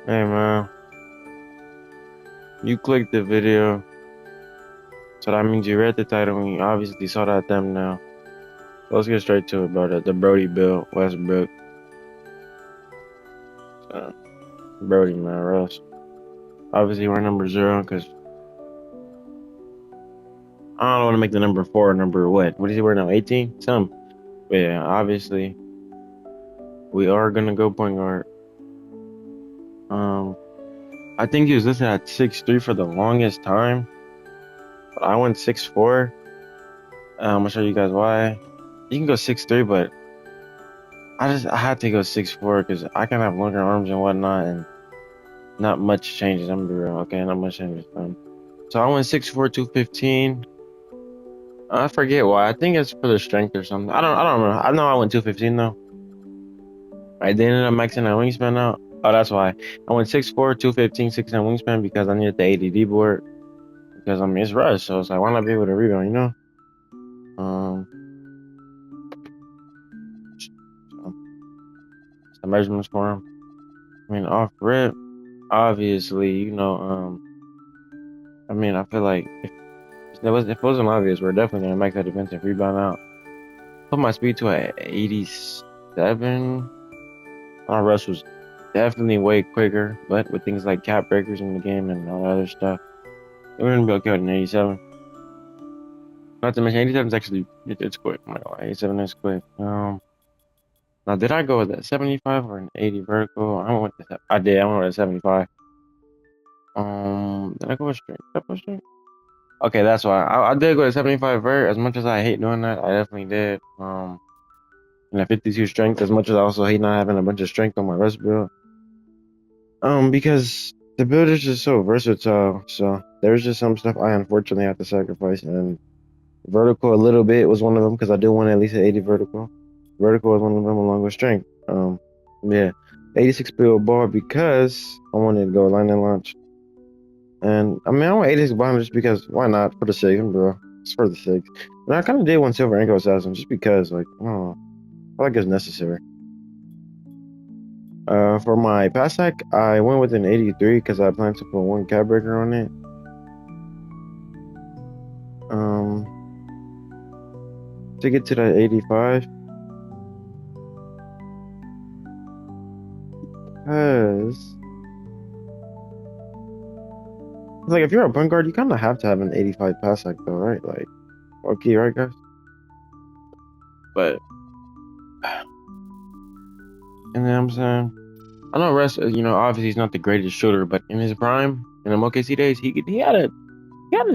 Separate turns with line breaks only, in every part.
Hey man, you clicked the video, so that means you read the title and you obviously saw that thumbnail. Let's get straight to it, bro. The Brodie build, Westbrook. So, Brodie, man, Russ. Obviously, we're number 0 because I don't want to make the number 4 number what? What is he wearing now? 18? Some. But yeah, obviously, we are gonna go point guard. Um, I think he was listed at 6'3" for the longest time, but I went 6'4". I'm gonna show you guys why. You can go 6'3", but I had to go 6'4" because I can have longer arms and whatnot, and not much changes. I'm gonna be real. Okay, not much changes. So I went 6'4", 215. I forget why. I think it's for the strength or something. I don't remember. I know I went 215 though. I did end up maxing that wingspan out. Oh, that's why. I went 6'4", 215, 6'10" wingspan because I needed the ADD board. Because I mean it's rush, so it's like why not be able to rebound, you know? Um, so the measurements for him. I mean off rip, obviously, you know. I mean I feel like if it wasn't obvious, we're definitely gonna max that defensive rebound out. Put my speed to a 87. Our rush was definitely way quicker, but with things like cap breakers in the game and all that other stuff, we're gonna be okay with an 87. Not to mention 87 is actually it's quick. I'm not gonna lie, 87 is quick. Now did I go with a 75 or an 80 vertical? I went with I did. I went with a 75. Did I go with straight? Did I go straight? Okay, that's why I did go to 75 vert. As much as I hate doing that, I definitely did. And a 52 strength. As much as I also hate not having a bunch of strength on my rest build. Because the build is just so versatile. So there's just some stuff I unfortunately have to sacrifice. And vertical a little bit was one of them because I do want at least an 80 vertical. Vertical was one of them along with strength. Yeah, 86 build bar because I wanted to go line and launch. And I mean, I want 86 bottom just because why not for the sake, bro? It's for the sake. And I kind of did want silver ankle assassin just because, like, I don't know, I feel like it's necessary. For my pass hack, I went with an 83 because I plan to put one cap breaker on it. Um, to get to that 85, because like if you're a point guard, you kind of have to have an 85 pass hack though, right? Like, okay, right, guys? But, and then I'm saying, I know Russ, obviously he's not the greatest shooter, but in his prime, in the OKC days, he had a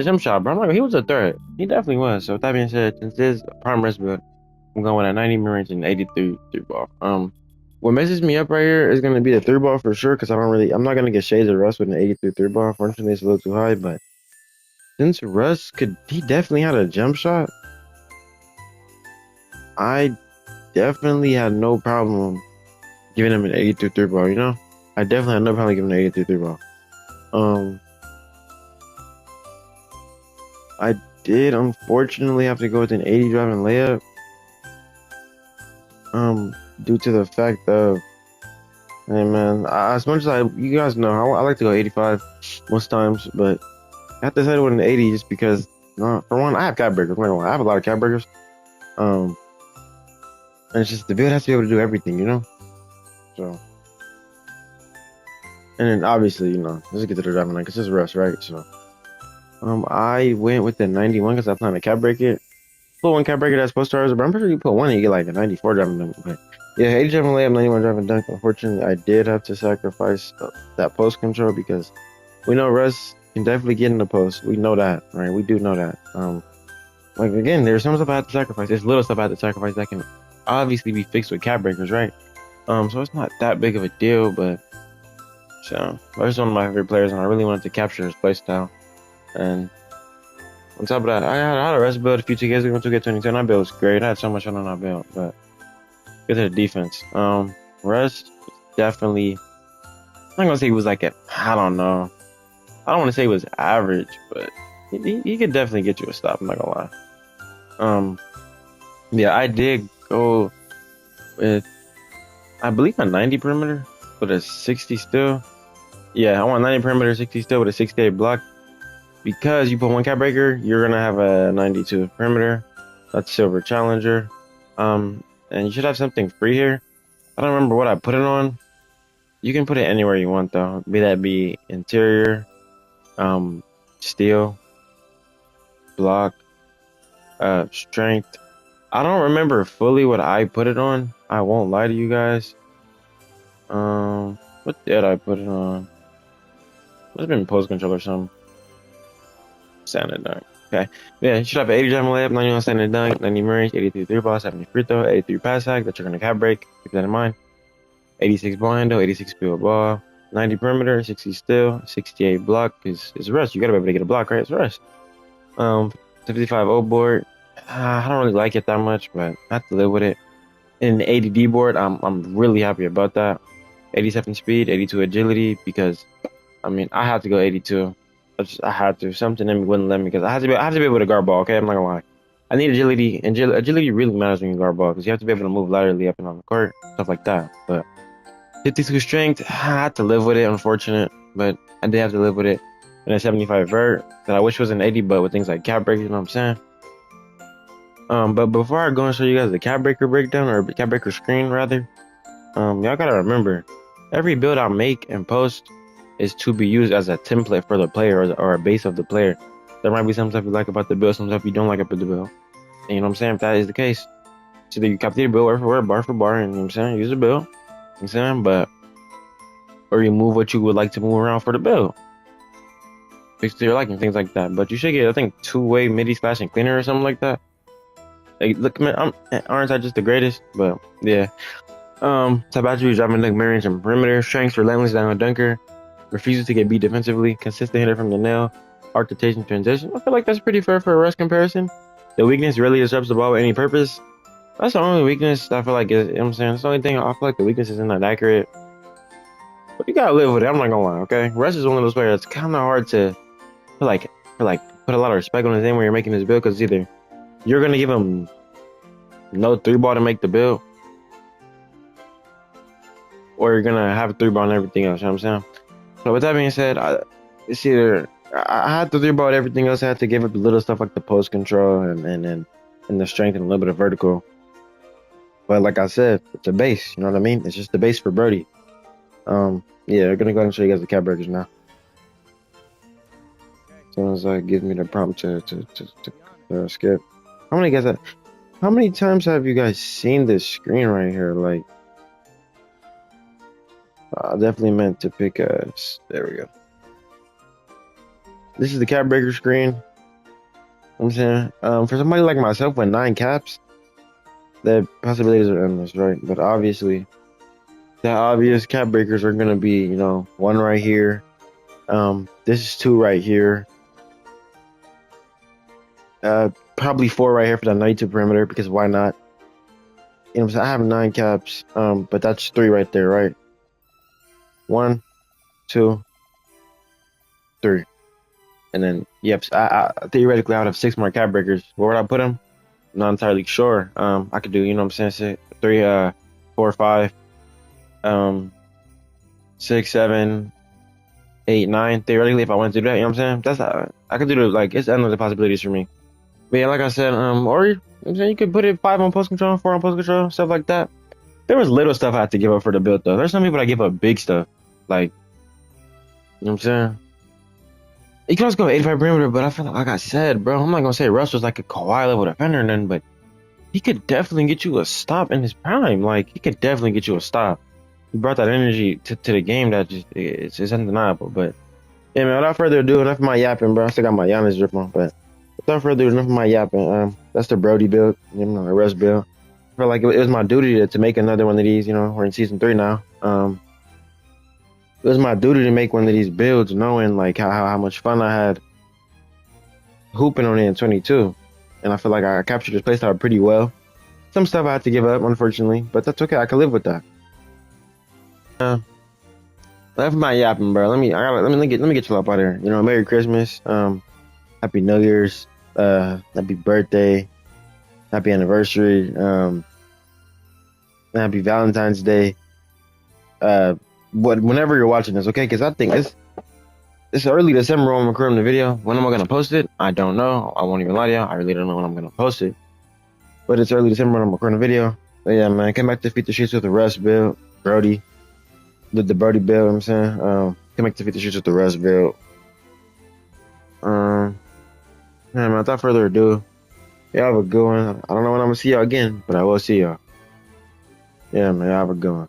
jump shot, bro. I'm like, he was a threat. He definitely was. So with that being said, since this prime rest build, I'm going with a 90 mid-range and 83 three ball. What messes me up right here is gonna be the three ball for sure, because I'm not gonna get shades of Russ with an 83 three ball. Unfortunately, it's a little too high, but since Russ he definitely had a jump shot, I definitely had no problem giving him an 83 three ball, you know? I definitely had no problem giving him an 83 three ball. I did unfortunately have to go with an 80 driving layup. Due to the fact of, hey man, as much as you guys know, I like to go 85 most times, but I have to settle with an 80 just because, for one, I have cap breakers. I have a lot of cap breakers. And it's just the build has to be able to do everything, you know? So, and then obviously, let's get to the driving line because it's Russ, right? So, I went with the 91 because I plan to cap break it. Put one cap breaker that's post stars, but I'm pretty sure you put one and you get like a 94 driving dunk. But yeah, 80 driving layup, 91 driving dunk. Unfortunately, I did have to sacrifice that post control because we know Russ can definitely get in the post. We know that, right? We do know that. Like again, there's some stuff I have to sacrifice. There's little stuff I have to sacrifice that can obviously be fixed with cap breakers, right? So it's not that big of a deal, but Russ one of my favorite players, and I really wanted to capture his play style. And on top of that, I had a rest build a few 2Ks ago, 2K22, and that build was great. I had so much fun on that build, but get to the defense. Rest definitely, I'm not gonna say he was like I don't know. I don't want to say he was average, but he could definitely get you a stop. I'm not gonna lie. Yeah, I did go with, I believe, a 90 perimeter, but a 60 still. Yeah, I want 90 perimeter, 60 still with a 68 block. Because you put one cap breaker, you're gonna have a 92 perimeter. That's silver challenger. And you should have something free here. I don't remember what I put it on. You can put it anywhere you want though. Be interior, steel, block, strength. I don't remember fully what I put it on. I won't lie to you guys. What did I put it on? Must have been post control or something. Standard dunk. Okay. Yeah, you should have an 80 driving layup, 91 standard dunk, 90 range, 83 three ball, 70 free throw, 83 pass hack that you're gonna cap break. Keep that in mind. 86 ball handle, 86 field ball, 90 perimeter, 60 still, 68 block is rest. You gotta be able to get a block, right? It's rest. 55 O board. I don't really like it that much, but I have to live with it. In the 80 D board, I'm really happy about that. 87 speed, 82 agility, because I mean I had to go 82. I had to. Something in me wouldn't let me because I have to be able to guard ball. Okay, I'm not gonna lie. I need agility, and agility really matters when you guard ball because you have to be able to move laterally up and on the court, stuff like that. But 52 strength, I had to live with it. Unfortunate, but I did have to live with it. And a 75 vert that I wish was an 80, but with things like cap breakers, you know what I'm saying? But before I go and show you guys the cap breaker breakdown or cap breaker screen rather, y'all gotta remember, every build I make and post is to be used as a template for the player or a base of the player. There might be some stuff you like about the build, some stuff you don't like about the build. And you know what I'm saying? If that is the case, so you copy the build word for word, bar for bar, and you know what I'm saying? Use the build. You know what I'm saying? But or you move what you would like to move around for the build. Fix to your liking, things like that. But you should get, I think, two-way MIDI slash and cleaner or something like that. Like, look, man, aren't I just the greatest? But yeah. Top attributes: driving dunk, mid-range, and perimeter. Strengths: relentless down dunker. Refuses to get beat defensively. Consistent hitter from the nail. Arc rotation transition. I feel like that's pretty fair for a rush comparison. The weakness: really disrupts the ball with any purpose. That's the only weakness I feel like is, you know what I'm saying? That's the only thing I feel like the weakness isn't that accurate. But you gotta live with it. I'm not gonna lie, okay? Rush is one of those players that's kind of hard to put a lot of respect on his name when you're making this build because either you're gonna give him no three ball to make the build, or you're gonna have a three ball and everything else. You know what I'm saying? So with that being said, it's either I had to three ball everything else. I had to give up the little stuff like the post control and the strength and a little bit of vertical. But like I said, it's a base. You know what I mean? It's just the base for Brodie. Yeah, I'm gonna go ahead and show you guys the cap breakers now. As soon as I give me the prompt to skip. How many times have you guys seen this screen right here? Like, I definitely meant to pick a. There we go. This is the cap breaker screen. I'm saying, for somebody like myself with 9 caps, the possibilities are endless, right? But obviously, the obvious cap breakers are gonna be, you know, 1 right here. This is 2 right here. Probably 4 right here for the 92 perimeter because why not? You know what I'm saying? I have 9 caps, but that's 3 right there, right? 1, 2, 3. And then, yep, I theoretically I would have 6 more cap breakers. Where would I put them? Not entirely sure. I could do, you know what I'm saying, 3, 4, 5, 6, 7, 8, 9. Theoretically, if I wanted to do that, you know what I'm saying? That's I could do it, like, it's endless possibilities for me. But yeah, like I said, or you know what I'm saying, you could put it 5 on post control, 4 on post control, stuff like that. There was little stuff I had to give up for the build though. There's some people that give up big stuff, like, you know what I'm saying? You can also go 85 perimeter, but I feel like I said, bro, I'm not gonna say Russ was like a Kawhi level defender or nothing, but he could definitely get you a stop in his prime. Like, he could definitely get you a stop. He brought that energy to the game that just it's undeniable. But yeah, man, without further ado, enough of my yapping, bro. I still got my Giannis drip on, but without further ado, enough of my yapping. That's the Brodie build, you know, the Russ build. I feel like it was my duty to make another one of these. You know, we're in season 3 now. It was my duty to make one of these builds, knowing like how much fun I had hooping on it in 22, and I feel like I captured this playstyle pretty well. Some stuff I had to give up, unfortunately, but that's okay. I can live with that. Enough of my yapping, bro. Let me get you up out here. You know, Merry Christmas, Happy New Year's, Happy birthday, Happy anniversary, Happy Valentine's Day. But whenever you're watching this, okay? Because I think it's early December when I'm recording the video. When am I gonna post it? I don't know. I won't even lie to you. I really don't know when I'm gonna post it. But it's early December when I'm recording the video. But yeah, man, came back to defeat the Sheets with the Russ build. Brodie. Did the Brodie build, you know what I'm saying? Came back to defeat the Sheets with the Russ build. Yeah, man, without further ado, y'all have a good one. I don't know when I'm gonna see y'all again, but I will see y'all. Yeah, man, y'all have a good one.